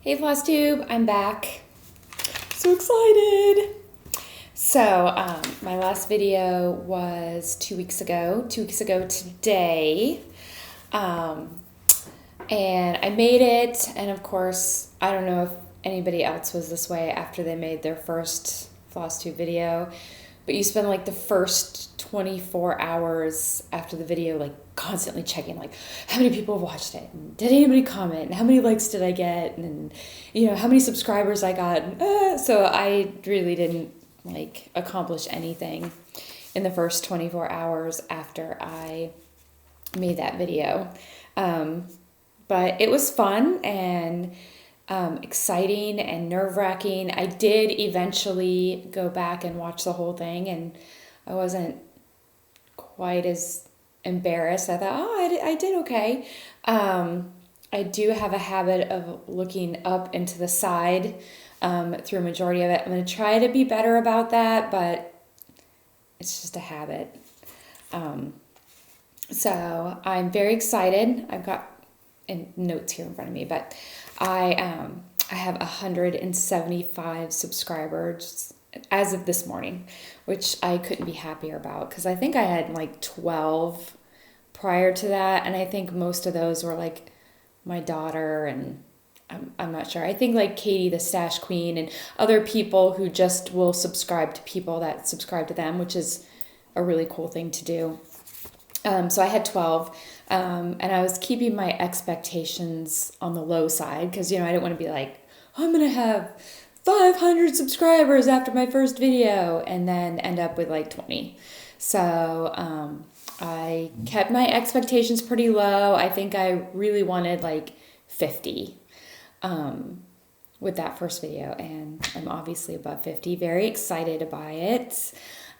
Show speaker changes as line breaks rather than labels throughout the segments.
Hey Flosstube, I'm back. So excited! So, my last video was 2 weeks ago. 2 weeks ago today. And I made it, and of course, I don't know if anybody else was this way after they made their first Flosstube video, but you spend like the first 24 hours after the video like constantly checking like how many people have watched it, and did anybody comment, and how many likes did I get, and how many subscribers I got. So I really didn't like accomplish anything in the first 24 hours after I made that video. But it was fun and exciting and nerve-wracking. I did eventually go back and watch the whole thing, and I wasn't quite as embarrassed. I thought, I did okay. I do have a habit of looking up and to the side through a majority of it. I'm going to try to be better about that, but it's just a habit. So I'm very excited. I've got notes here in front of me, but I have 175 subscribers as of this morning, which I couldn't be happier about, because I think I had like 12 prior to that, and I think most of those were like my daughter, and I'm not sure. I think like Katie the Stash Queen and other people who just will subscribe to people that subscribe to them, which is a really cool thing to do. So I had 12, and I was keeping my expectations on the low side because, I didn't want to be like, I'm going to have 500 subscribers after my first video and then end up with like 20. So I kept my expectations pretty low. I think I really wanted like 50 with that first video, and I'm obviously above 50. Very excited by it.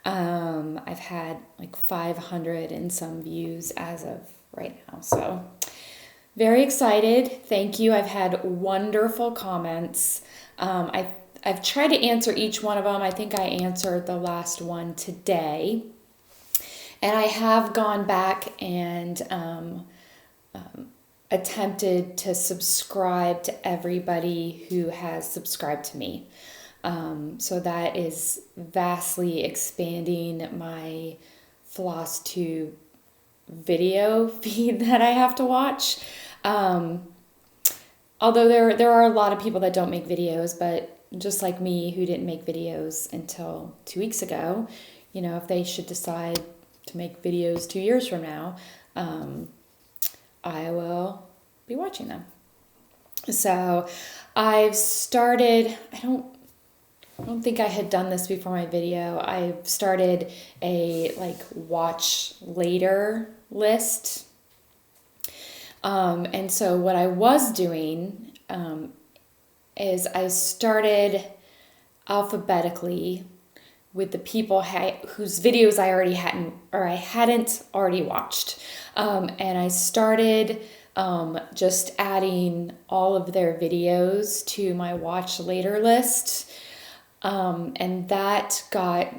I've had like 500 and some views as of right now. So very excited. Thank you. I've had wonderful comments. I've tried to answer each one of them. I think I answered the last one today. And I have gone back and attempted to subscribe to everybody who has subscribed to me. So that is vastly expanding my Flosstube video feed that I have to watch. Although there are a lot of people that don't make videos, but just like me who didn't make videos until 2 weeks ago, if they should decide to make videos 2 years from now, I will be watching them. So I've started, I don't think I had done this before my video. I started a like watch later list. And so what I was doing is I started alphabetically with the people whose videos I already hadn't already watched. And I started just adding all of their videos to my watch later list. And that got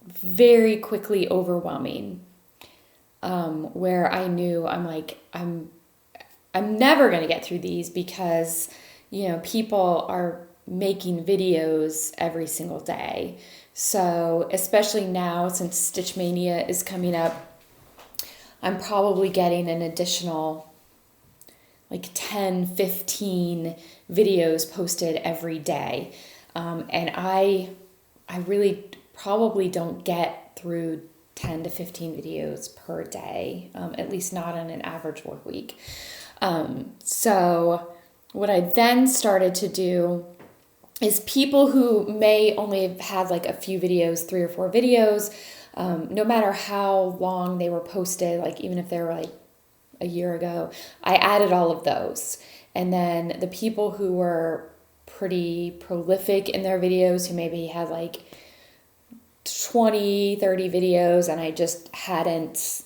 very quickly overwhelming, where I knew I'm never going to get through these because, people are making videos every single day. So especially now since Stitch Mania is coming up, I'm probably getting an additional like 10, 15 videos posted every day. And I really probably don't get through 10 to 15 videos per day, at least not in an average work week. So what I then started to do is people who may only have had like a few videos, 3 or 4 videos, no matter how long they were posted, like even if they were like a year ago, I added all of those. And then the people who were pretty prolific in their videos, who maybe had like 20, 30 videos, and I just hadn't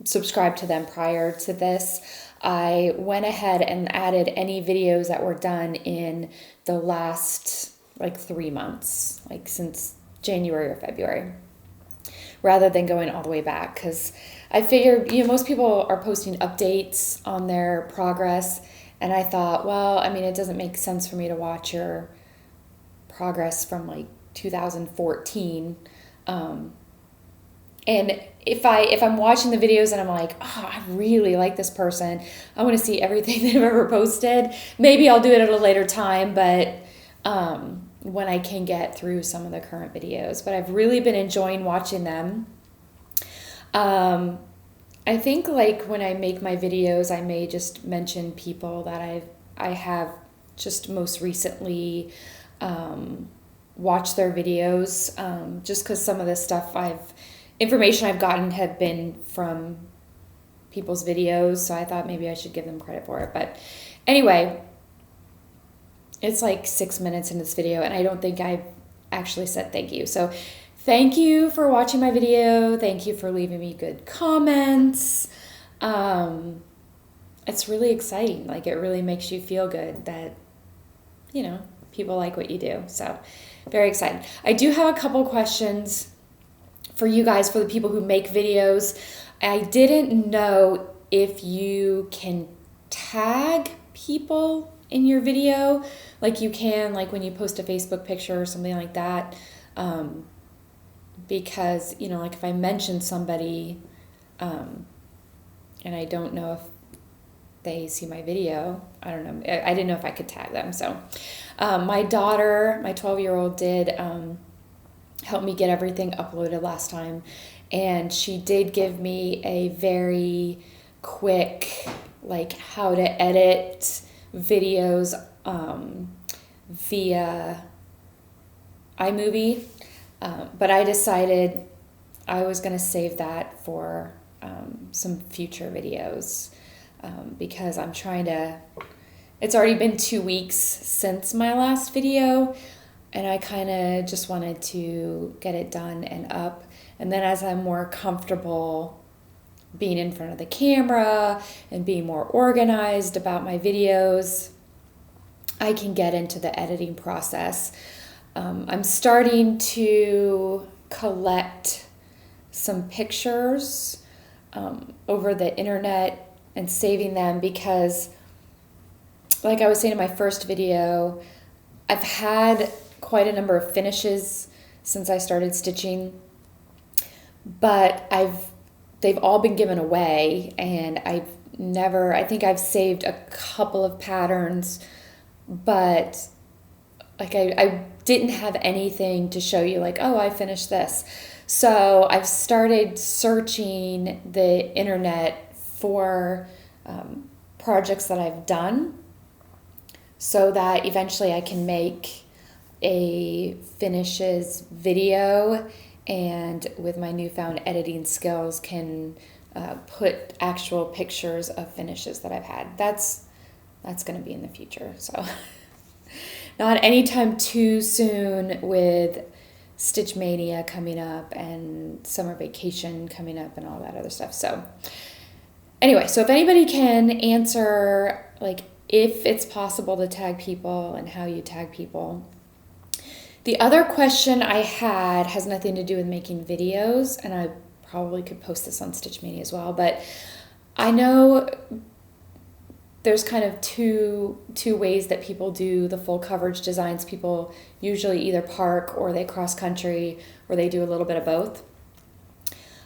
subscribed to them prior to this, I went ahead and added any videos that were done in the last like 3 months, like since January or February, rather than going all the way back, because I figured, most people are posting updates on their progress, And I thought, well, I mean, it doesn't make sense for me to watch your progress from like 2014. And if I'm watching the videos and I'm like, oh, I really like this person, I want to see everything they've ever posted. Maybe I'll do it at a later time, but when I can get through some of the current videos. But I've really been enjoying watching them. I think like when I make my videos, I may just mention people that I have just most recently watched their videos, just because some of the stuff information I've gotten have been from people's videos, so I thought maybe I should give them credit for it. But anyway, it's like 6 minutes in this video, and I don't think I've actually said thank you. So thank you for watching my video. Thank you for leaving me good comments. It's really exciting. Like, it really makes you feel good that, people like what you do. So very excited. I do have a couple questions for you guys, for the people who make videos. I didn't know if you can tag people in your video, like you can, like when you post a Facebook picture or something like that, because, like if I mention somebody, and I don't know if they see my video, I don't know, I didn't know if I could tag them. So my daughter, my 12-year-old did help me get everything uploaded last time, and she did give me a very quick, like, how to edit videos via iMovie, but I decided I was going to save that for some future videos, because I'm trying to, it's already been 2 weeks since my last video, and I kind of just wanted to get it done and up. And then as I'm more comfortable being in front of the camera and being more organized about my videos, I can get into the editing process. I'm starting to collect some pictures over the internet and saving them, because like I was saying in my first video, I've had quite a number of finishes since I started stitching, but they've all been given away, and I think I've saved a couple of patterns, but like I didn't have anything to show you like, oh, I finished this. So I've started searching the internet for projects that I've done, so that eventually I can make a finishes video, and with my newfound editing skills can put actual pictures of finishes that I've had. That's going to be in the future. So not anytime too soon, with Stitch Mania coming up and summer vacation coming up and all that other stuff. So anyway, so if anybody can answer, like, if it's possible to tag people and how you tag people. The other question I had has nothing to do with making videos, and I probably could post this on Stitch Mania as well, but I know there's kind of two ways that people do the full coverage designs. People usually either park, or they cross country, or they do a little bit of both.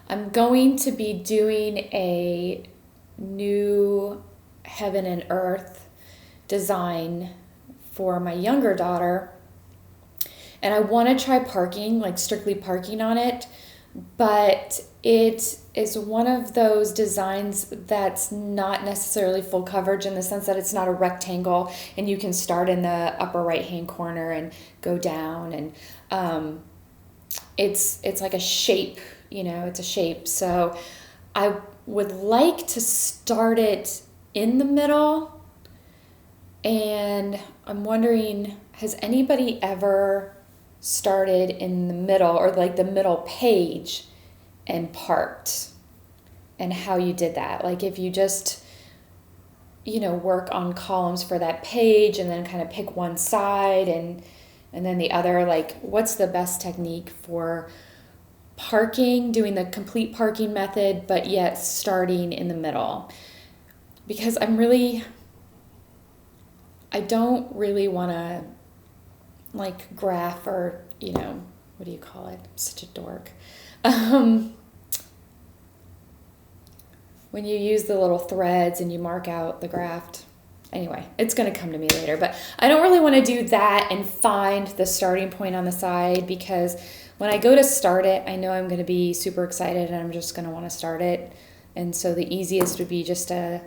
I'm going to be doing a new heaven and earth design for my younger daughter, and I want to try parking, like strictly parking on it, but it is one of those designs that's not necessarily full coverage, in the sense that it's not a rectangle and you can start in the upper right hand corner and go down, and it's like a shape, it's a shape. So I would like to start it in the middle, and I'm wondering, has anybody ever started in the middle, or like the middle page, and parked, and how you did that? Like, if you just work on columns for that page and then kind of pick one side and then the other, like, what's the best technique for parking, doing the complete parking method, but yet starting in the middle? Because I'm really I don't really want to like graph or, what do you call it? I'm such a dork. When you use the little threads and you mark out the graft. Anyway, it's going to come to me later, but I don't really want to do that and find the starting point on the side, because when I go to start it, I know I'm going to be super excited and I'm just going to want to start it. And so the easiest would be just to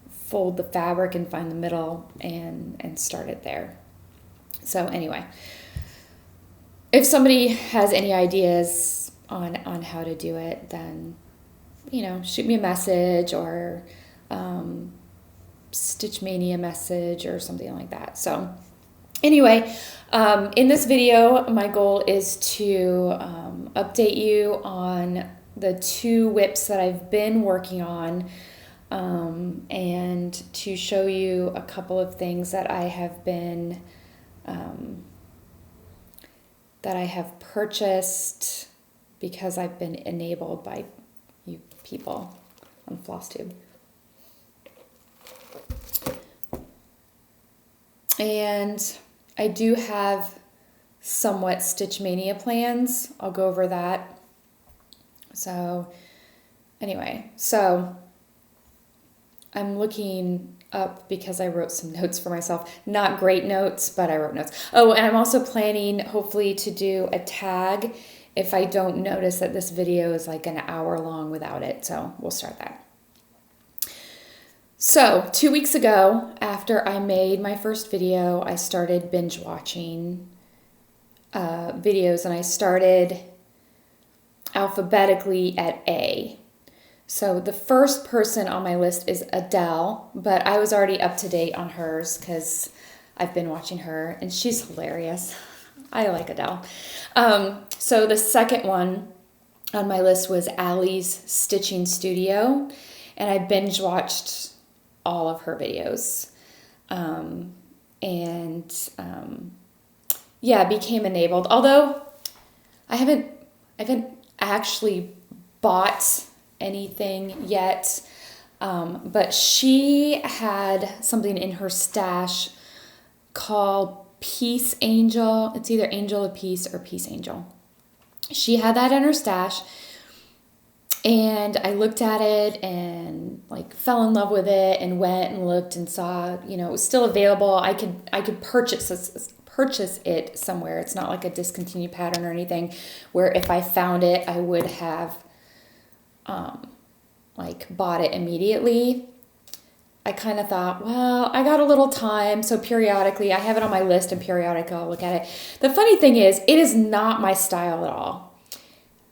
fold the fabric and find the middle and start it there. So anyway, if somebody has any ideas on how to do it, then, shoot me a message or Stitch Mania message or something like that. So anyway, in this video, my goal is to update you on the 2 whips that I've been working on, and to show you a couple of things that I have been that I have purchased because I've been enabled by you people on Flosstube. And I do have somewhat Stitch Mania plans. I'll go over that. So anyway, so I'm looking up because I wrote some notes for myself. Not great notes, but I wrote notes. Oh, and I'm also planning hopefully to do a tag if I don't notice that this video is like an hour long without it. So we'll start that. So 2 weeks ago, after I made my first video, I started binge watching videos, and I started alphabetically at A. So the first person on my list is Adele, but I was already up to date on hers because I've been watching her, and she's hilarious. I like Adele. So the second one on my list was Allie's Stitching Studio, and I binge watched all of her videos. Became enabled. Although I haven't actually bought anything yet, but she had something in her stash called Peace Angel. It's either Angel of Peace or Peace Angel. She had that in her stash, and I looked at it and like fell in love with it and went and looked and saw, it was still available. I could purchase it somewhere. It's not like a discontinued pattern or anything where if I found it, I would have bought it immediately. I kind of thought, well, I got a little time, so periodically, I have it on my list and periodically I'll look at it. The funny thing is, it is not my style at all.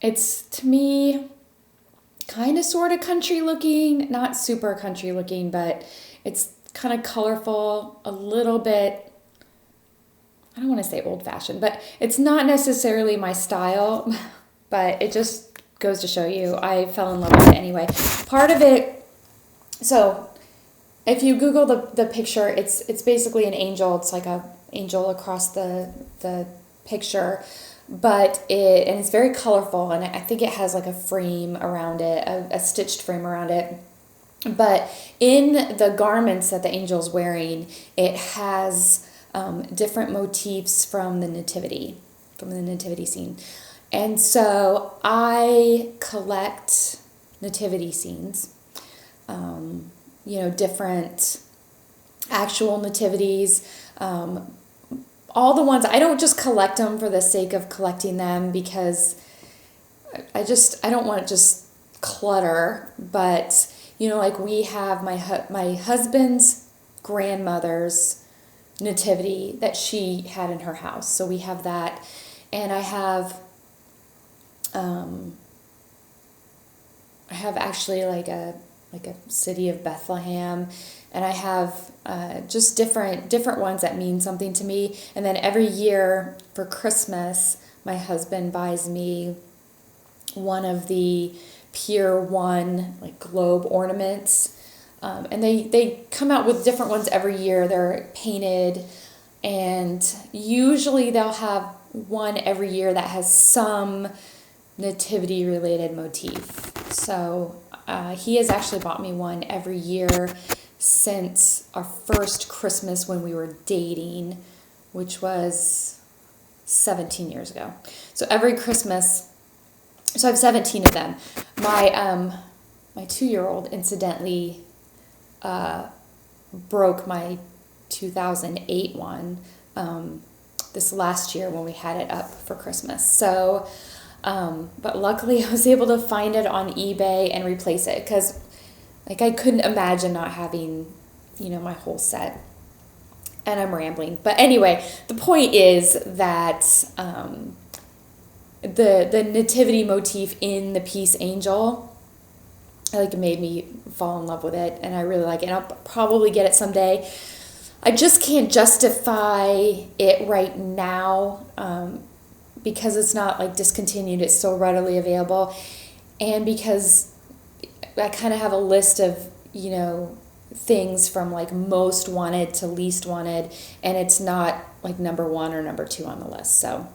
It's, to me, kind of sort of country looking, not super country looking, but it's kind of colorful, a little bit, I don't want to say old fashioned, but it's not necessarily my style, but it just goes to show you, I fell in love with it anyway. Part of it, so if you Google the picture, it's basically an angel. It's like a angel across the picture, but it's very colorful, and I think it has like a frame around it, a stitched frame around it. But in the garments that the angel's wearing, it has different motifs from the nativity scene. And so I collect nativity scenes, different actual nativities, all the ones. I don't just collect them for the sake of collecting them because I don't want just clutter, but like we have my husband's grandmother's nativity that she had in her house. So we have that, and I have actually like a city of Bethlehem, and I have just different ones that mean something to me. And then every year for Christmas, my husband buys me one of the Pier 1 like globe ornaments, and they come out with different ones every year. They're painted, and usually they'll have one every year that has some nativity related motif. So he has actually bought me one every year since our first Christmas when we were dating, which was 17 years ago. So every Christmas, so I have 17 of them. My 2-year-old incidentally broke my 2008 one this last year when we had it up for Christmas. So, but luckily I was able to find it on eBay and replace it, because like I couldn't imagine not having, my whole set. And I'm rambling. But anyway, the point is that the nativity motif in the Peace Angel, it made me fall in love with it, and I really like it. And I'll probably get it someday. I just can't justify it right now because it's not discontinued. It's still readily available, and because I kind of have a list of things from most wanted to least wanted, and it's not number 1 or number 2 on the list. So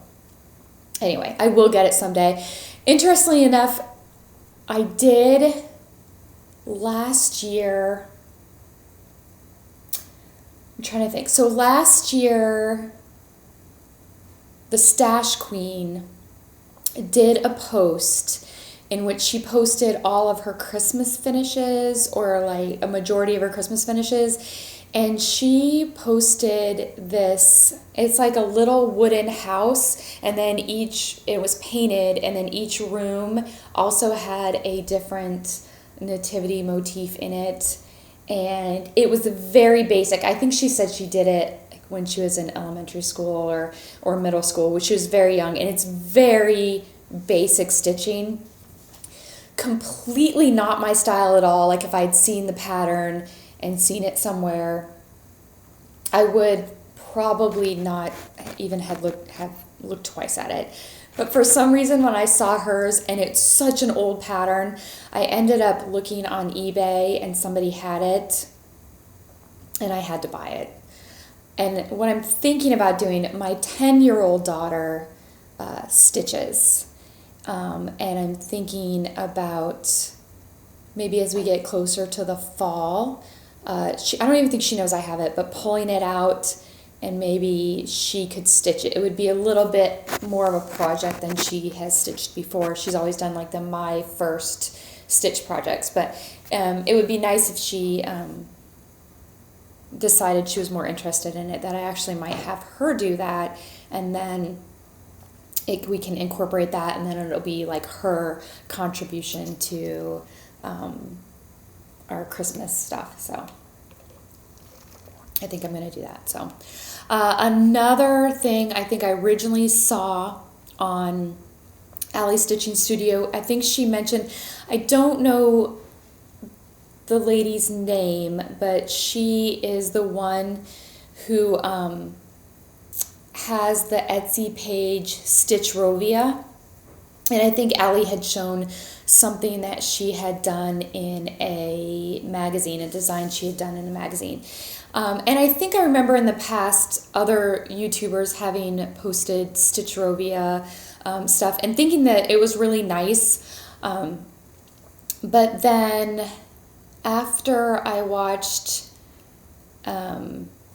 anyway, I will get it someday. Interestingly enough, I did last year. I'm trying to think. So last year, the Stash Queen did a post in which she posted all of her Christmas finishes, or a majority of her Christmas finishes. And she posted this, it's like a little wooden house, and then it was painted, and then each room also had a different nativity motif in it. And it was very basic. I think she said she did it when she was in elementary school or middle school, which she was very young, and it's very basic stitching. Completely not my style at all. If I'd seen the pattern and seen it somewhere, I would probably not even have looked twice at it. But for some reason, when I saw hers, and it's such an old pattern, I ended up looking on eBay, and somebody had it, and I had to buy it. And what I'm thinking about doing, my 10-year-old daughter stitches. And I'm thinking about maybe as we get closer to the fall, I don't even think she knows I have it, but pulling it out, and maybe she could stitch it. It would be a little bit more of a project than she has stitched before. She's always done my first stitch projects, but it would be nice if she decided she was more interested in it, that I actually might have her do that, and then we can incorporate that, and then it'll be her contribution to our Christmas stuff. So I think I'm going to do that. So another thing I think I originally saw on Allie's Stitching Studio, I think she mentioned, I don't know the lady's name, but she is the one who has the Etsy page Stitchrovia. And I think Allie had shown something that she had done in a magazine, a design she had done in a magazine. And I think I remember in the past other YouTubers having posted Stitchrovia stuff and thinking that it was really nice. But then after I watched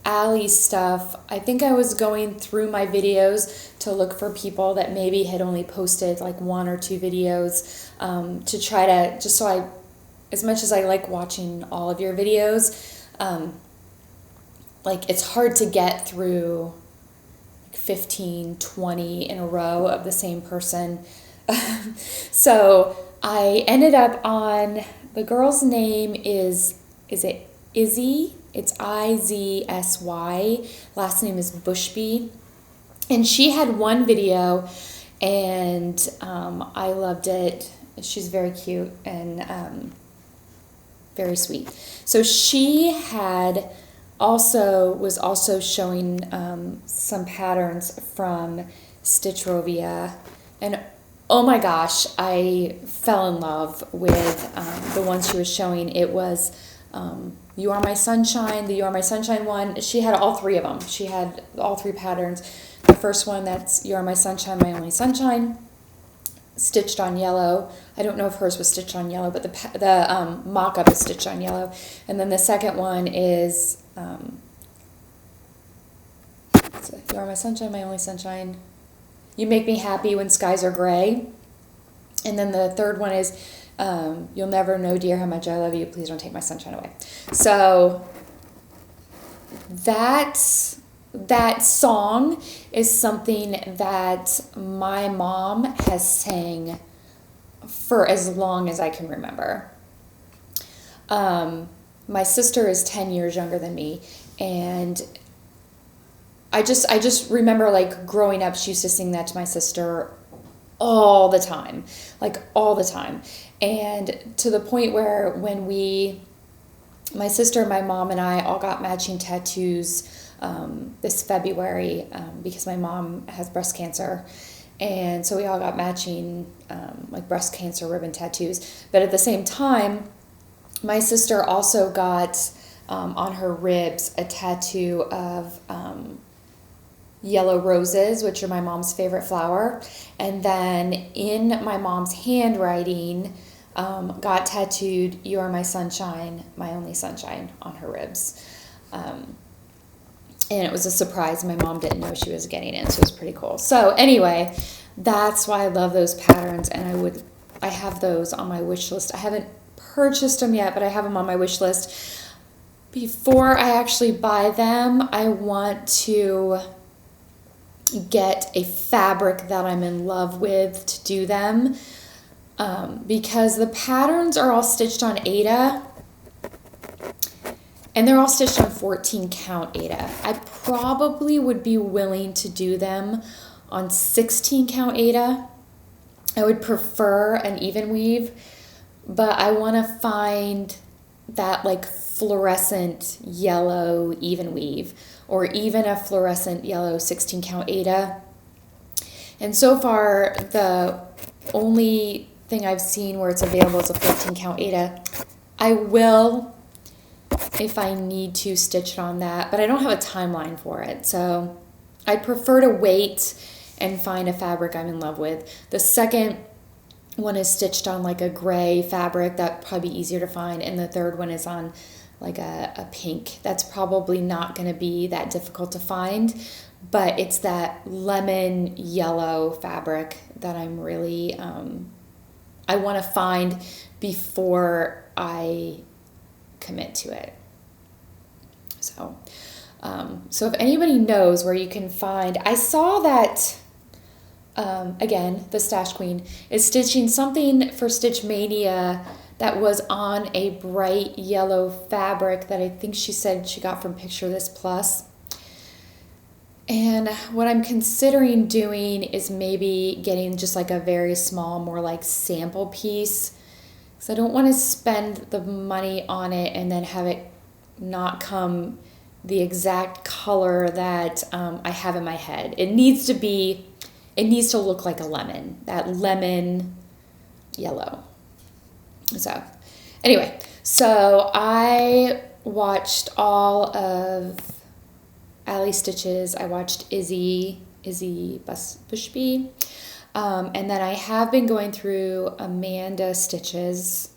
Allie's stuff, I think I was going through my videos to look for people that maybe had only posted 1 or 2 videos to try to, just so as much as I like watching all of your videos, it's hard to get through 15, 20 in a row of the same person. So I ended up on, the girl's name is it Izzy? It's Izsy. Last name is Bushby. And she had one video, and I loved it. She's very cute and very sweet. So she was also showing some patterns from Stitchrovia, and oh my gosh, I fell in love with the ones she was showing. It was You Are My Sunshine, the You Are My Sunshine one. She had all 3 of them. She had all 3 patterns. The first one, that's You Are My Sunshine, My Only Sunshine. stitched on yellow. I don't know if hers was stitched on yellow, but the mock-up is stitched on yellow. And then the second one is You Are My Sunshine, My Only Sunshine. You Make Me Happy When Skies Are Gray. And then the third one is You'll Never Know, Dear, How Much I Love You. Please Don't Take My Sunshine Away. So that song is something that my mom has sang for as long as I can remember. My sister is 10 years younger than me, and I just remember, like, growing up, she used to sing that to my sister all the time, like all the time. And to the point where when my sister, my mom, and I all got matching tattoos this February because my mom has breast cancer. And so we all got matching like breast cancer ribbon tattoos. But at the same time, my sister also got on her ribs a tattoo of yellow roses, which are my mom's favorite flower. And then in my mom's handwriting, got tattooed, You Are My Sunshine, My Only Sunshine on her ribs. And it was a surprise. My mom didn't know she was getting it, so it was pretty cool. So anyway, that's why I love those patterns, and I have those on my wish list. I haven't purchased them yet, but I have them on my wish list. Before I actually buy them, I want to get a fabric that I'm in love with to do them, because the patterns are all stitched on Aida, and they're all stitched on 14 count Aida. I probably would be willing to do them on 16 count Aida. I would prefer an even weave, but I want to find that like fluorescent yellow even weave, or even a fluorescent yellow 16 count Aida. And so far, the only thing I've seen where it's available is a 14 count Aida. I will, if I need to, stitch it on that, but I don't have a timeline for it. So I'd prefer to wait and find a fabric I'm in love with. The second one is stitched on like a gray fabric, that'd probably be easier to find. And the third one is on like a pink. That's probably not going to be that difficult to find, but it's that lemon yellow fabric that I'm really, I want to find before I commit to it. So if anybody knows where you can find, I saw that, again, the Stash Queen is stitching something for Stitch Mania that was on a bright yellow fabric that I think she said she got from Picture This Plus. And what I'm considering doing is maybe getting just like a very small, more like sample piece, because I don't want to spend the money on it and then have it not come the exact color that I have in my head. It needs to look like a lemon, that lemon yellow. So anyway, so I watched all of Allie Stitches. I watched Izzy Bushby. And then I have been going through Amanda Stitches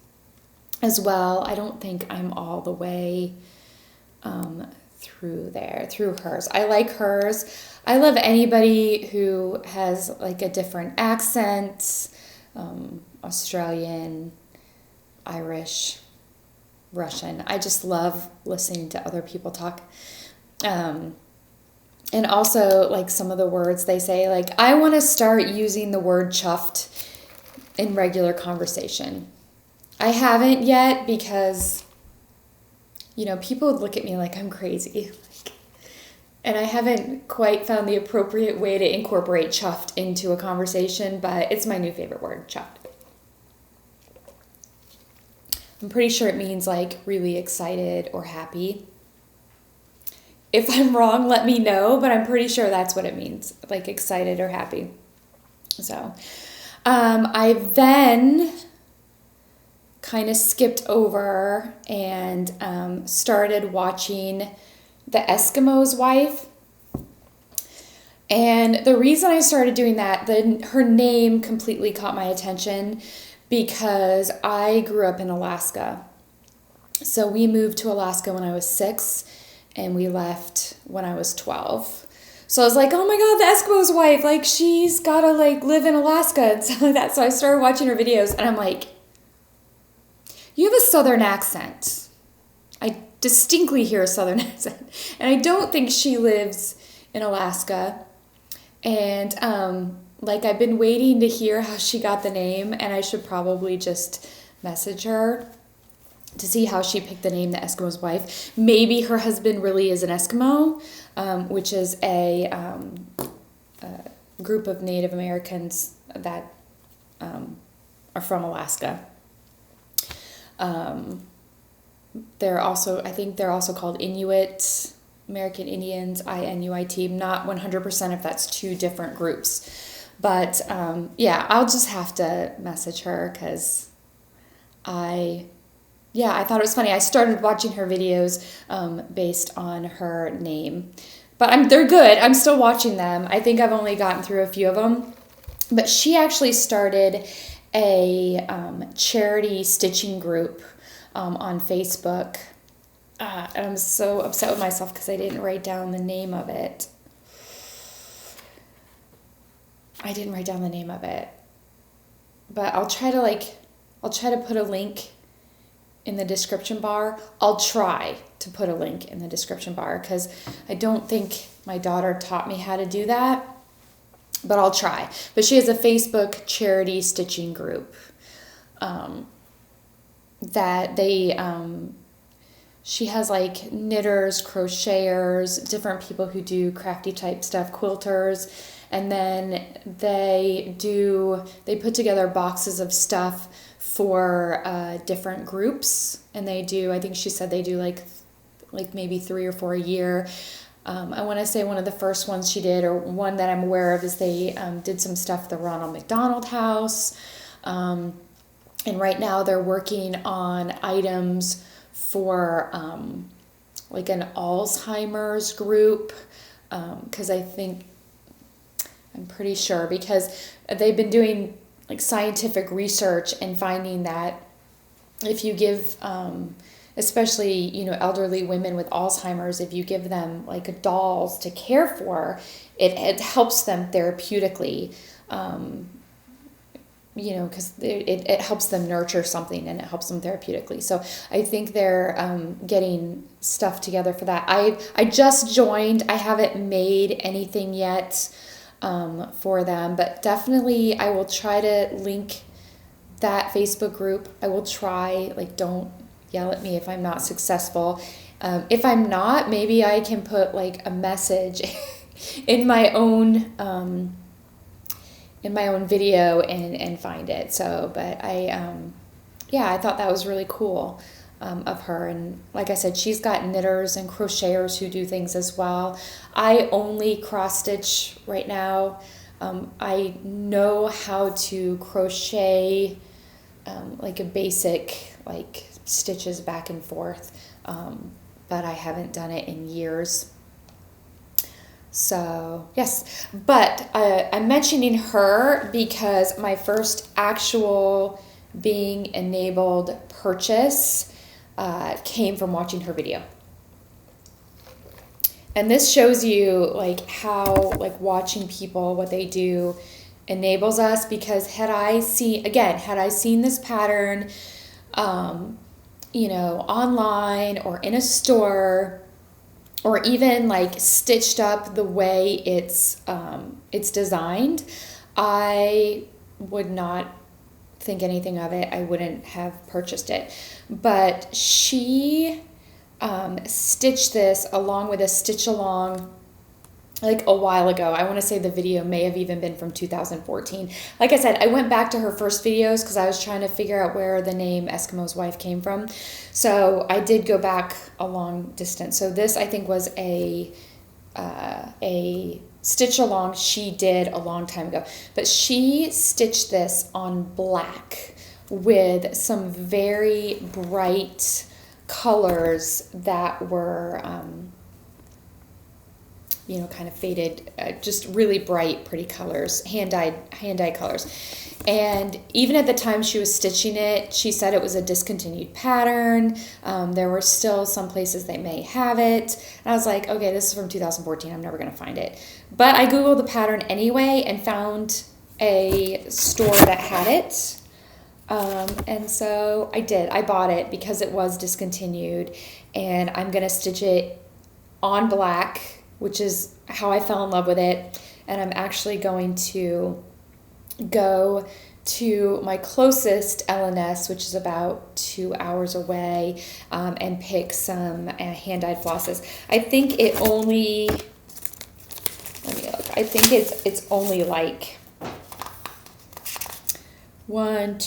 as well. I don't think I'm all the way through hers. I like hers. I love anybody who has like a different accent, Australian, Irish, Russian. I just love listening to other people talk. And also like some of the words they say, like I want to start using the word chuffed in regular conversation. I haven't yet because, people would look at me like I'm crazy. And I haven't quite found the appropriate way to incorporate chuffed into a conversation, but it's my new favorite word, chuffed. I'm pretty sure it means like really excited or happy. If I'm wrong, let me know, but I'm pretty sure that's what it means, like excited or happy. So I then kind of skipped over and started watching The Eskimo's Wife. And the reason I started doing that, her name completely caught my attention because I grew up in Alaska. So we moved to Alaska when I was 6 and we left when I was 12. So I was like, oh my God, the Eskimo's wife, like she's gotta like live in Alaska and stuff like that. So I started watching her videos and I'm like, you have a Southern accent. I distinctly hear a Southern accent. And I don't think she lives in Alaska. And like I've been waiting to hear how she got the name, and I should probably just message her to see how she picked the name, the Eskimo's wife. Maybe her husband really is an Eskimo, which is a group of Native Americans that are from Alaska. They're also, I think they're also called Inuit, American Indians, Inuit. I'm not 100% if that's two different groups. But yeah, I'll just have to message her because I thought it was funny. I started watching her videos based on her name. But they're good. I'm still watching them. I think I've only gotten through a few of them. But she actually started a charity stitching group on Facebook. And I'm so upset with myself because I didn't write down the name of it. But I'll try to put a link in the description bar. I'll try to put a link in the description bar because I don't think my daughter taught me how to do that. But I'll try. But she has a Facebook charity stitching group that she has like knitters, crocheters, different people who do crafty type stuff, quilters, and then they put together boxes of stuff for different groups, and I think she said they do like maybe 3 or 4 a year. I want to say one of the first ones she did, or one that I'm aware of, is they did some stuff at the Ronald McDonald House. And right now they're working on items for like an Alzheimer's group. Because I'm pretty sure, because they've been doing like scientific research and finding that if you give especially, elderly women with Alzheimer's, if you give them like dolls to care for, it helps them therapeutically, because it helps them nurture something and it helps them therapeutically. So I think they're getting stuff together for that. I just joined. I haven't made anything yet for them, but definitely I will try to link that Facebook group. I will try, don't yell at me if I'm not successful. If I'm not, maybe I can put like a message in my own video and find it. So, but I thought that was really cool of her. And like I said, she's got knitters and crocheters who do things as well. I only cross stitch right now. I know how to crochet like a basic stitches back and forth, but I haven't done it in years. So yes, but I'm mentioning her because my first actual being enabled purchase came from watching her video. And this shows you how watching people, what they do, enables us. Because had I seen this pattern online or in a store, or even stitched up the way it's designed, I would not think anything of it. I wouldn't have purchased it. But she stitched this along with a stitch along a while ago. I want to say the video may have even been from 2014. Like I said, I went back to her first videos because I was trying to figure out where the name Eskimo's Wife came from. So I did go back a long distance. So this, I think, was a stitch along she did a long time ago. But she stitched this on black with some very bright colors that were kind of faded, just really bright, pretty colors, hand-dyed colors. And even at the time she was stitching it, she said it was a discontinued pattern. There were still some places they may have it. And I was like, okay, this is from 2014. I'm never going to find it. But I Googled the pattern anyway and found a store that had it. And so I did. I bought it because it was discontinued. And I'm going to stitch it on black, which is how I fell in love with it. And I'm actually going to go to my closest LNS, which is about 2 hours away, and pick some hand-dyed flosses. I think it only, let me look, I think it's only like 5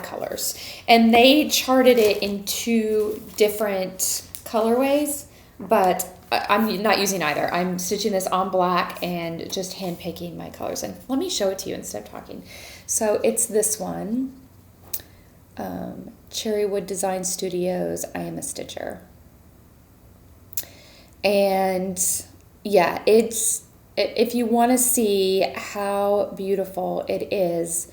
colors. And they charted it in 2 different colorways, but I'm not using either. I'm stitching this on black and just hand picking my colors. And let me show it to you instead of talking. So it's this one, Cherrywood Design Studios, I Am a Stitcher. And yeah, if you want to see how beautiful it is,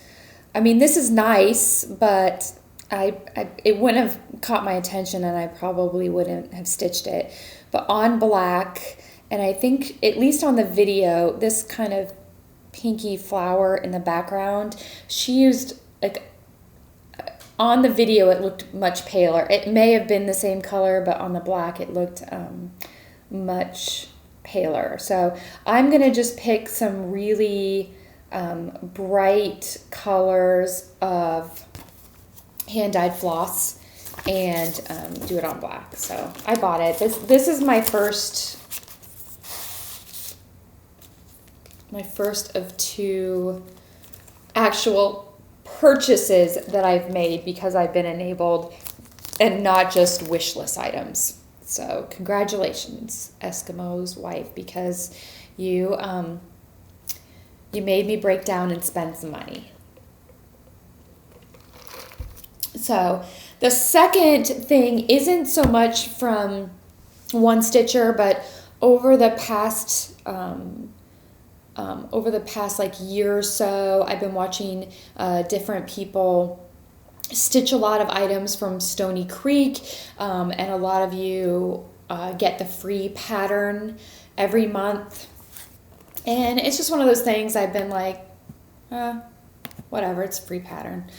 I mean, this is nice, but it wouldn't have caught my attention and I probably wouldn't have stitched it. But on black, and I think at least on the video, this kind of pinky flower in the background, she used, like, on the video it looked much paler. It may have been the same color, but on the black it looked much paler. So I'm going to just pick some really bright colors of hand-dyed floss and do it on black. So I bought it. This is my first of 2 actual purchases that I've made because I've been enabled and not just wish list items. So congratulations, Eskimo's wife, because you made me break down and spend some money. So the second thing isn't so much from one stitcher, but over the past like year or so, I've been watching different people stitch a lot of items from Stony Creek, and a lot of you get the free pattern every month. And it's just one of those things I've been like, whatever, it's a free pattern.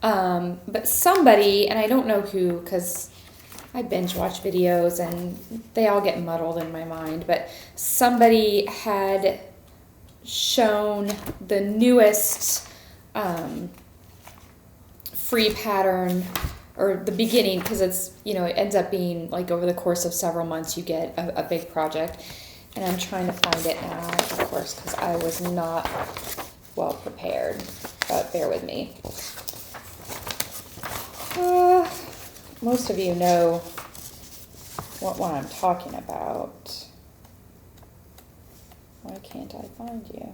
But somebody, and I don't know who, because I binge watch videos and they all get muddled in my mind, but somebody had shown the newest free pattern, or the beginning, because it's, it ends up being like over the course of several months you get a big project. And I'm trying to find it now, of course, because I was not well prepared, but bear with me. Most of you know what one I'm talking about. Why can't I find you?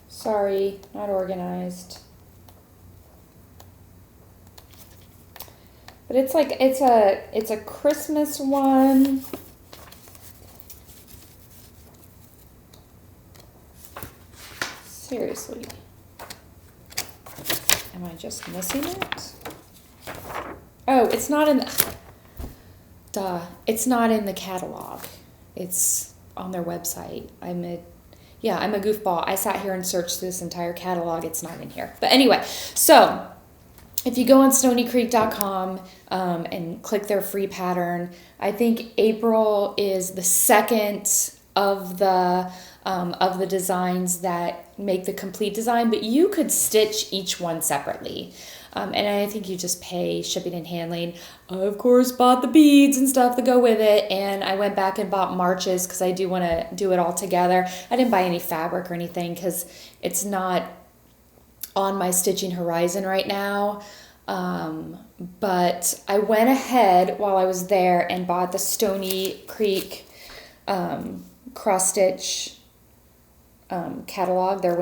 Sorry, not organized. But it's like it's a Christmas one. Seriously. Am I just missing it? Oh, it's not in the... Duh. It's not in the catalog. It's on their website. I'm a goofball. I sat here and searched this entire catalog. It's not in here. But anyway, so if you go on stonycreek.com and click their free pattern, I think April is the second of the designs that make the complete design, but you could stitch each one separately. And I think you just pay shipping and handling. I, of course, bought the beads and stuff that go with it, and I went back and bought marches because I do want to do it all together. I didn't buy any fabric or anything because it's not on my stitching horizon right now. But I went ahead while I was there and bought the Stony Creek cross stitch catalog, their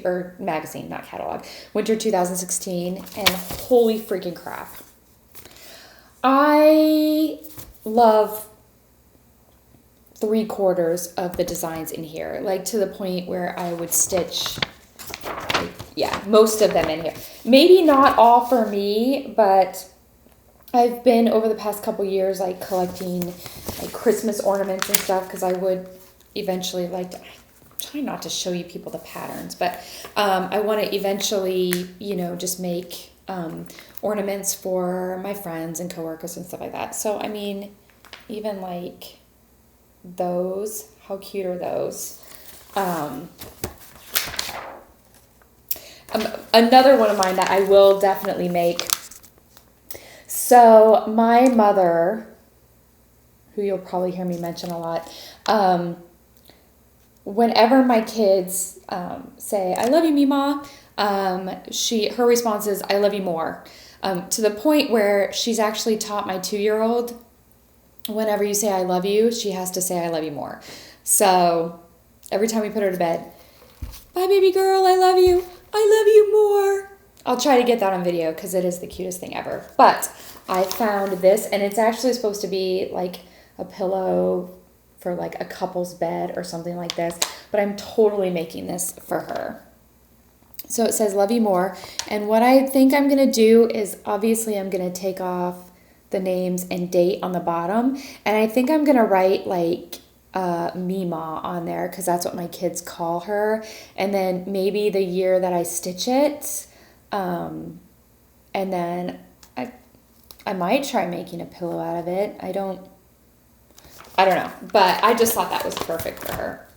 or magazine, not catalog, winter 2016, and holy freaking crap. I love 3/4 of the designs in here, like to the point where I would stitch, like, yeah, most of them in here. Maybe not all for me, but I've been over the past couple years like collecting like Christmas ornaments and stuff, because I would eventually like to, I try not to show you people the patterns, but I want to eventually, just make ornaments for my friends and coworkers and stuff like that. So I mean, even like those, how cute are those? Another one of mine that I will definitely make. So my mother, who you'll probably hear me mention a lot, whenever my kids say, "I love you, Mima," her response is, "I love you more." To the point where she's actually taught my 2-year-old, whenever you say "I love you," she has to say "I love you more." So every time we put her to bed, "Bye, baby girl, I love you. I love you more." I'll try to get that on video because it is the cutest thing ever. But I found this, and it's actually supposed to be like a pillow for like a couple's bed or something like this. But I'm totally making this for her. So it says "Love you more." And what I think I'm going to do is, obviously I'm going to take off the names and date on the bottom. And I think I'm going to write like Mima on there, because that's what my kids call her. And then maybe the year that I stitch it. And then I might try making a pillow out of it. I don't know, but I just thought that was perfect for her.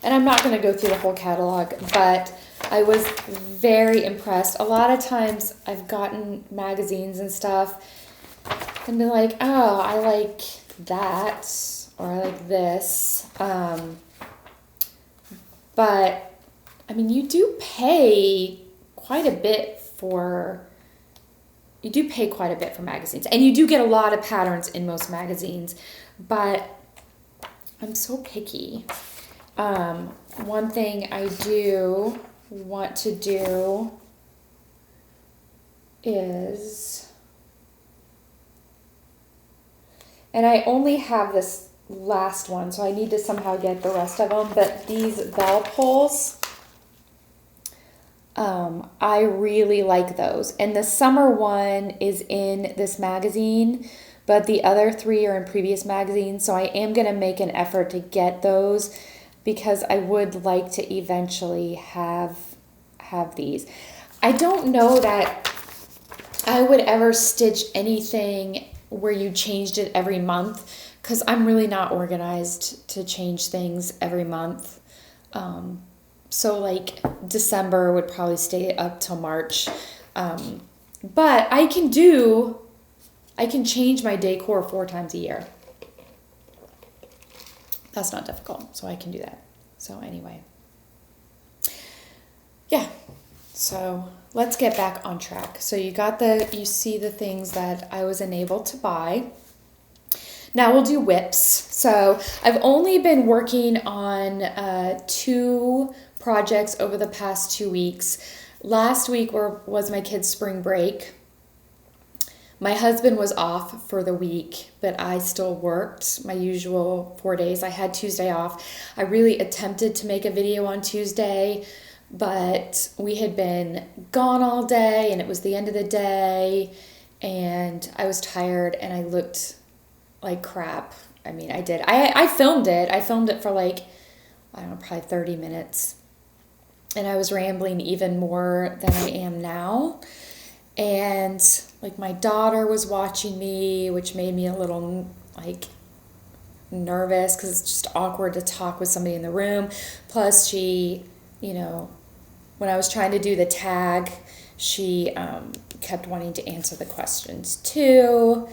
And I'm not going to go through the whole catalog, but I was very impressed. A lot of times I've gotten magazines and stuff and been like, "Oh, I like that," or "I like this." But I mean, you do pay quite a bit for magazines, and you do get a lot of patterns in most magazines, but I'm so picky. One thing I do want to do is, and I only have this last one, so I need to somehow get the rest of them, but these bell pulls, I really like those. And the summer one is in this magazine, but the other 3 are in previous magazines. So I am going to make an effort to get those, because I would like to eventually have these. I don't know that I would ever stitch anything where you changed it every month, because I'm really not organized to change things every month. So like December would probably stay up till March. But I can change my decor 4 times a year. That's not difficult, so I can do that. So anyway. Yeah. So let's get back on track. So you see the things that I was enabled to buy. Now we'll do whips. So I've only been working on 2 projects over the past 2 weeks. Last week was my kids' spring break. My husband was off for the week, but I still worked my usual 4 days. I had Tuesday off. I really attempted to make a video on Tuesday, but we had been gone all day, and it was the end of the day, and I was tired, and I looked like crap. I mean, I did. I filmed it. I filmed it for like, I don't know, probably 30 minutes. And I was rambling even more than I am now. And like my daughter was watching me, which made me a little like nervous, because it's just awkward to talk with somebody in the room. Plus she, when I was trying to do the tag, she kept wanting to answer the questions too.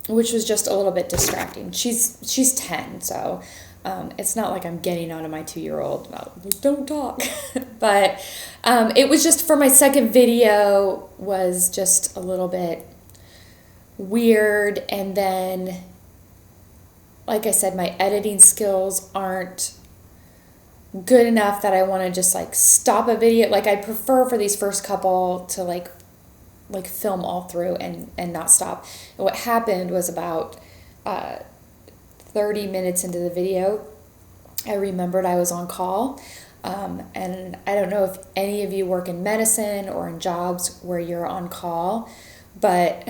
Which was just a little bit distracting. She's 10, so it's not like I'm getting on to my 2-year-old about, "Don't talk." But it was just, for my second video, was just a little bit weird. And then like I said, my editing skills aren't good enough that I want to just like stop a video. Like I prefer for these first couple to like film all through and not stop. And what happened was about 30 minutes into the video, I remembered I was on call. And I don't know if any of you work in medicine or in jobs where you're on call, but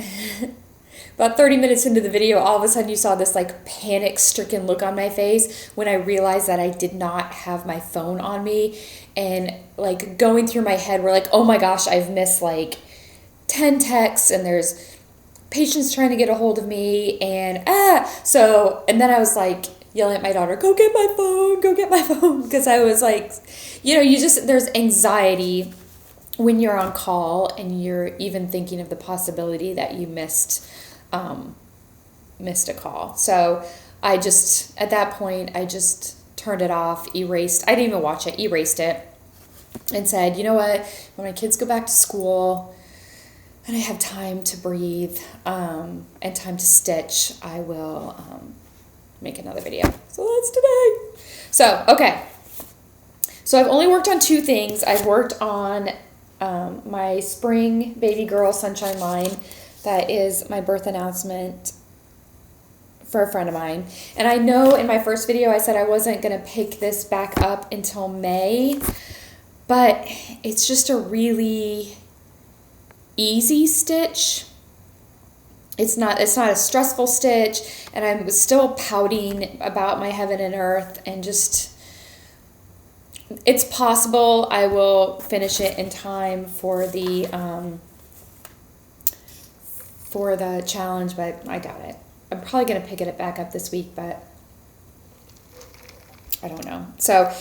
about 30 minutes into the video, all of a sudden you saw this like panic-stricken look on my face when I realized that I did not have my phone on me. And like going through my head were like, oh my gosh, I've missed like 10 texts and there's patients trying to get a hold of me and then I was like yelling at my daughter, go get my phone, because I was like, there's anxiety when you're on call and you're even thinking of the possibility that you missed a call. So at that point I just turned it off, erased. I didn't even watch it, erased it, and said, you know what, when my kids go back to school and I have time to breathe and time to stitch, I will make another video. So that's today. So, okay. So I've only worked on 2 things. I've worked on my spring baby girl sunshine line. That is my birth announcement for a friend of mine. And I know in my first video I said I wasn't going to pick this back up until May, but it's just a really easy stitch. It's not a stressful stitch, and I was still pouting about my heaven and earth, and just, it's possible I will finish it in time for the challenge, but I doubt it. I'm probably going to pick it back up this week, but I don't know. So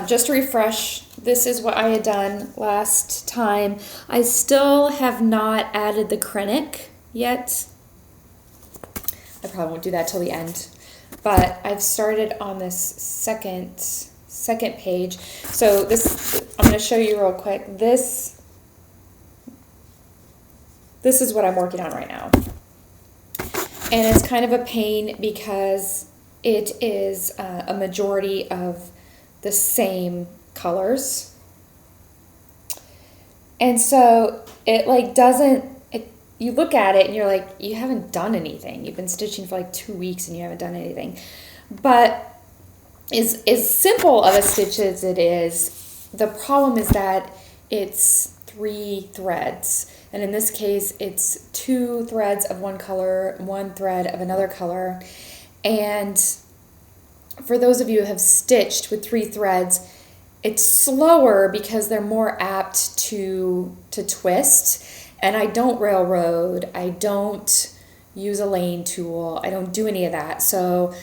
just to refresh, this is what I had done last time. I still have not added the krennic yet. I probably won't do that till the end. But I've started on this second page. So this, I'm going to show you real quick. This is what I'm working on right now. And it's kind of a pain because it is a majority of the same colors. And so it like you look at it and you're like, you haven't done anything. You've been stitching for like 2 weeks and you haven't done anything. But as simple of a stitch as it is, the problem is that it's 3 threads. And in this case, it's 2 threads of one color, 1 thread of another color. And for those of you who have stitched with 3 threads, it's slower because they're more apt to twist. And I don't railroad, I don't use a lane tool, I don't do any of that. So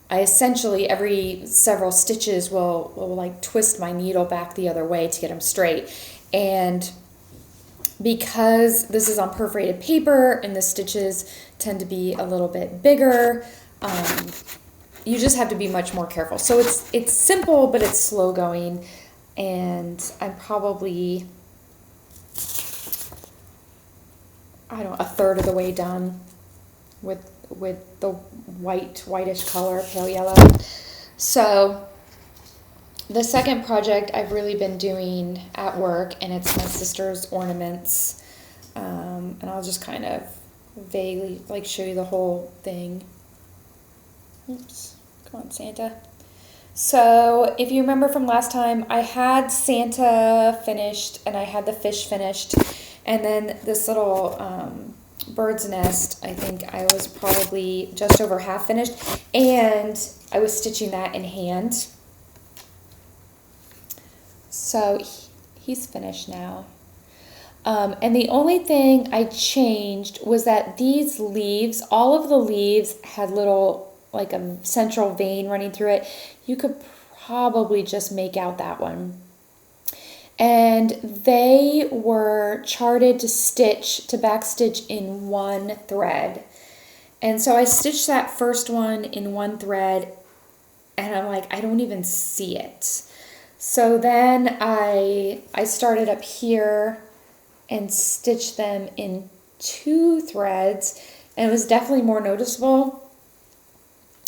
I essentially every several stitches will like twist my needle back the other way to get them straight. And because this is on perforated paper and the stitches tend to be a little bit bigger, you just have to be much more careful. So it's simple, but it's slow going, and I'm probably, I don't know, a third of the way done with the whitish color, pale yellow. So the second project I've really been doing at work, and it's my sister's ornaments, and I'll just kind of vaguely like show you the whole thing. Oops, come on, Santa. So if you remember from last time, I had Santa finished and I had the fish finished, and then this little bird's nest, I think I was probably just over half finished, and I was stitching that in hand. So he's finished now. And the only thing I changed was that these leaves, all of the leaves had little, like a central vein running through it. You could probably just make out that one. And they were charted to backstitch in 1 thread. And so I stitched that first one in 1 thread, and I'm like, I don't even see it. So then I started up here and stitched them in 2 threads, and it was definitely more noticeable.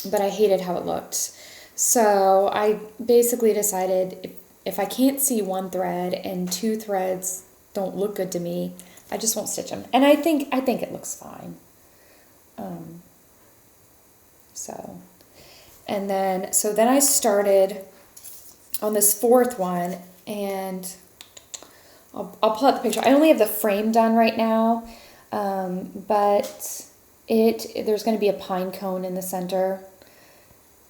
but I hated how it looked. So I basically decided if I can't see one thread and two threads don't look good to me, I just won't stitch them. And I think it looks fine. So then I started on this fourth one, and I'll pull out the picture. I only have the frame done right now, but there's going to be a pine cone in the center,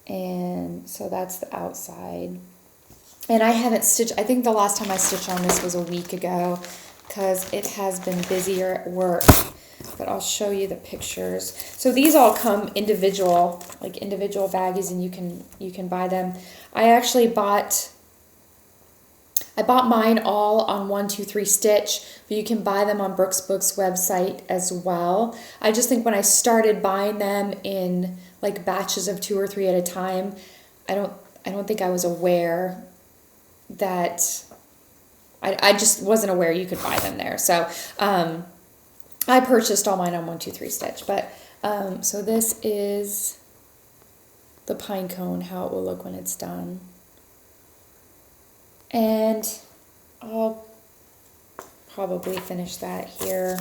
and so that's the outside. And I haven't stitched, I think the last time I stitched on this was a week ago, because it has been busier at work. But I'll show you the pictures. So these all come individual, like individual baggies, and you can buy them. I bought mine all on 1-2-3 Stitch, but you can buy them on Brooks Books website as well. I just think when I started buying them in like batches of 2 or 3 at a time, I don't think I was aware that I just wasn't aware you could buy them there. So I purchased all mine on 1-2-3 Stitch. But so this is the pine cone, how it will look when it's done. And I'll probably finish that here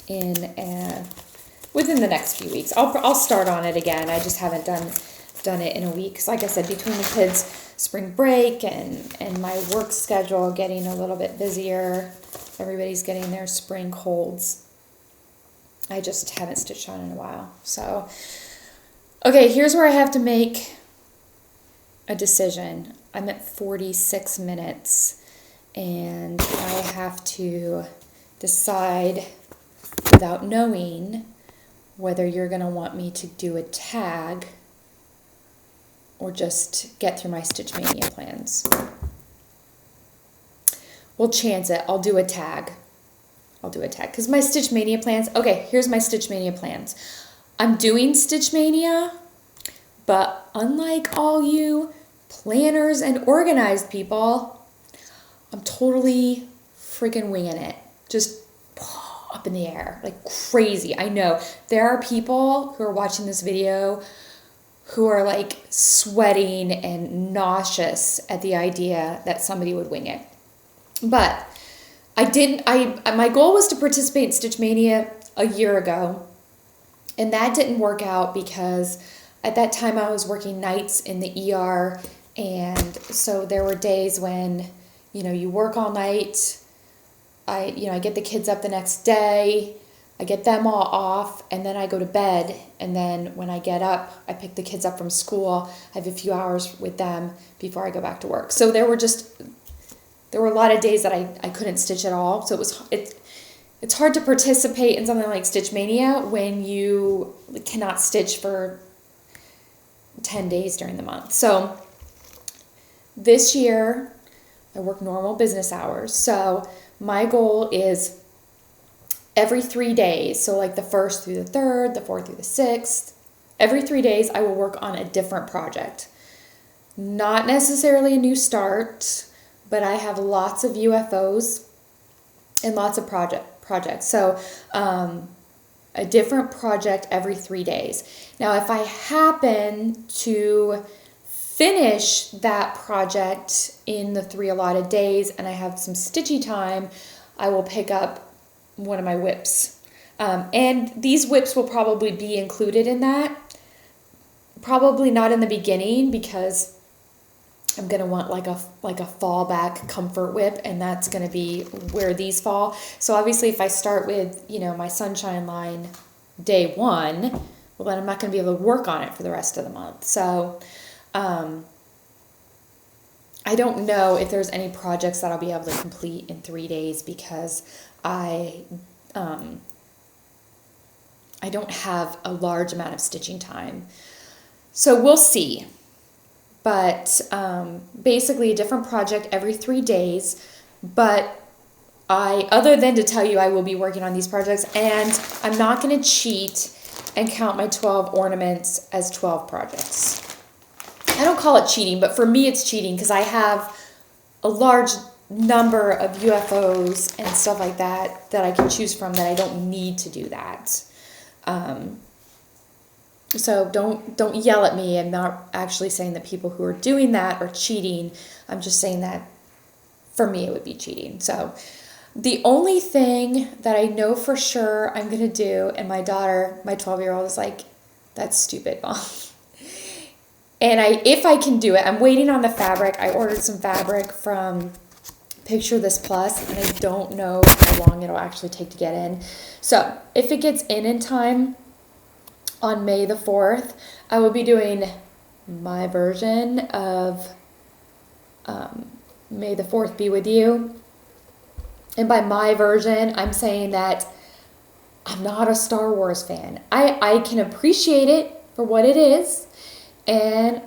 within the next few weeks. I'll start on it again. I just haven't done it in a week. 'Cause like I said, between the kids' spring break and my work schedule getting a little bit busier, everybody's getting their spring colds. I just haven't stitched on in a while. So, okay, here's where I have to make a decision. I'm at 46 minutes, and I have to decide without knowing whether you're going to want me to do a tag or just get through my Stitch Mania plans. We'll chance it. I'll do a tag. Because my Stitch Mania plans, okay, here's my Stitch Mania plans. I'm doing Stitch Mania, but unlike all you planners and organized people, I'm totally freaking winging it. Just up in the air, like crazy. I know there are people who are watching this video who are like sweating and nauseous at the idea that somebody would wing it. But my goal was to participate in Stitch Mania a year ago, and that didn't work out because at that time I was working nights in the ER, and so there were days when, you work all night. I get the kids up the next day, I get them all off, and then I go to bed, and then when I get up, I pick the kids up from school. I have a few hours with them before I go back to work. So there were a lot of days that I couldn't stitch at all. So it's hard to participate in something like Stitch Mania when you cannot stitch for 10 days during the month. So this year, I work normal business hours. So my goal is every 3 days, so like the 1st through the 3rd, the 4th through the 6th, every 3 days I will work on a different project. Not necessarily a new start, but I have lots of UFOs and lots of projects. So a different project every 3 days. Now, if I happen to finish that project in the 3 allotted days and I have some stitchy time, I will pick up one of my whips. And these whips will probably be included in that. Probably not in the beginning because I'm going to want like a fallback comfort whip, and that's going to be where these fall. So obviously if I start with, my Sunshine line day 1, well then I'm not going to be able to work on it for the rest of the month. So I don't know if there's any projects that I'll be able to complete in 3 days because I don't have a large amount of stitching time. So we'll see. But basically a different project every 3 days. But other than to tell you I will be working on these projects, and I'm not going to cheat and count my 12 ornaments as 12 projects. I don't call it cheating, but for me it's cheating because I have a large number of UFOs and stuff like that I can choose from that I don't need to do that. So don't yell at me. I'm not actually saying that people who are doing that are cheating. I'm just saying that for me it would be cheating. So the only thing that I know for sure I'm going to do, and my daughter, my 12-year-old, is like, that's stupid, Mom. And if I can do it, I'm waiting on the fabric. I ordered some fabric from Picture This Plus, and I don't know how long it'll actually take to get in. So if it gets in time on May the 4th, I will be doing my version of May the 4th Be With You. And by my version, I'm saying that I'm not a Star Wars fan. I can appreciate it for what it is, and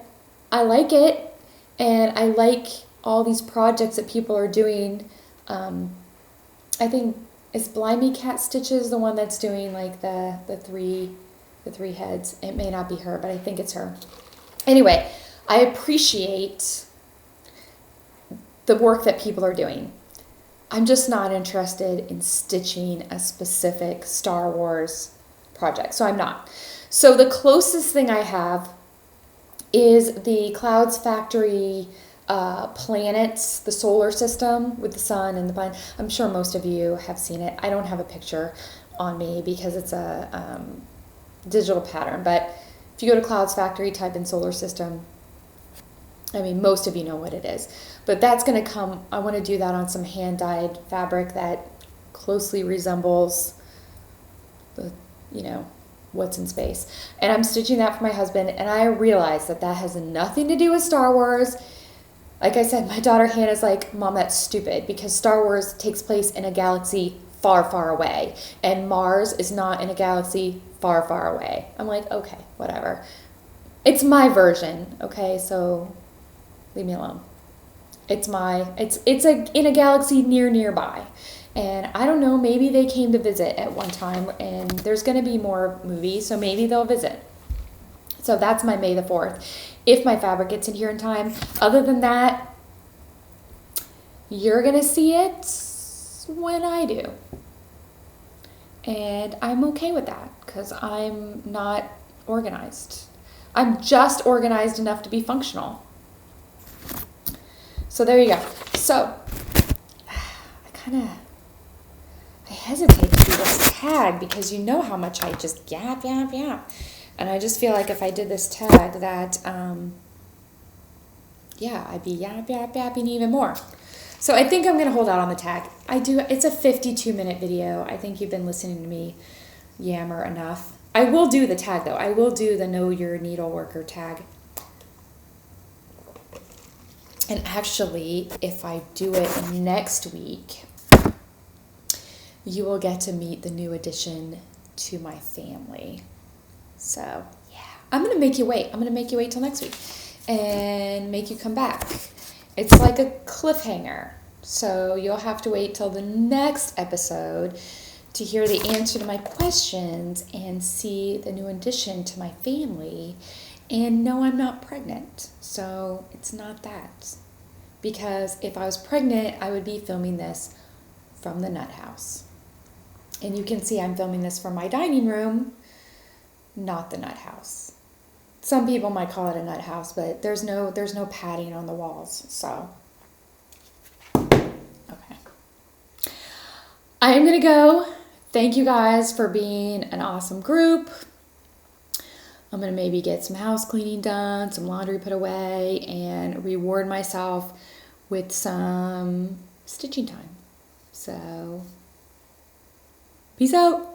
I like it, and I like all these projects that people are doing. I think, is Blimey Cat Stitches the one that's doing like the three heads? It may not be her, but I think it's her. Anyway, I appreciate the work that people are doing. I'm just not interested in stitching a specific Star Wars project. So I'm not. So the closest thing I have is the Clouds Factory planets, the solar system with the sun and the planet. I'm sure most of you have seen it. I don't have a picture on me because it's a digital pattern. But if you go to Clouds Factory, type in solar system, I mean, most of you know what it is. But that's going to come, I want to do that on some hand-dyed fabric that closely resembles the, what's in space. And I'm stitching that for my husband, and I realize that that has nothing to do with Star Wars. Like I said, my daughter Hannah's like, Mom, that's stupid, because Star Wars takes place in a galaxy far, far away, and Mars is not in a galaxy far, far away. I'm like, okay, whatever. It's my version, okay, so leave me alone. It's in a galaxy nearby. And I don't know, maybe they came to visit at one time, and there's going to be more movies, so maybe they'll visit. So that's my May the 4th. If my fabric gets in here in time. Other than that, you're going to see it when I do. And I'm okay with that because I'm not organized. I'm just organized enough to be functional. So there you go. So I hesitate to do this tag because you know how much I just yap. And I just feel like if I did this tag that, I'd be yapping even more. So I think I'm going to hold out on the tag. It's a 52-minute video. I think you've been listening to me yammer enough. I will do the tag though. I will do the Know Your Needle Worker tag. And actually, if I do it next week, you will get to meet the new addition to my family. So, yeah. I'm going to make you wait. I'm going to make you wait till next week and make you come back. It's like a cliffhanger. So, you'll have to wait till the next episode to hear the answer to my questions and see the new addition to my family. And no, I'm not pregnant. So, it's not that. Because if I was pregnant, I would be filming this from the nut house. And you can see I'm filming this from my dining room, not the nut house. Some people might call it a nut house, but there's no padding on the walls, so. Okay. I am going to go. Thank you guys for being an awesome group. I'm going to maybe get some house cleaning done, some laundry put away, and reward myself with some stitching time. So, peace out.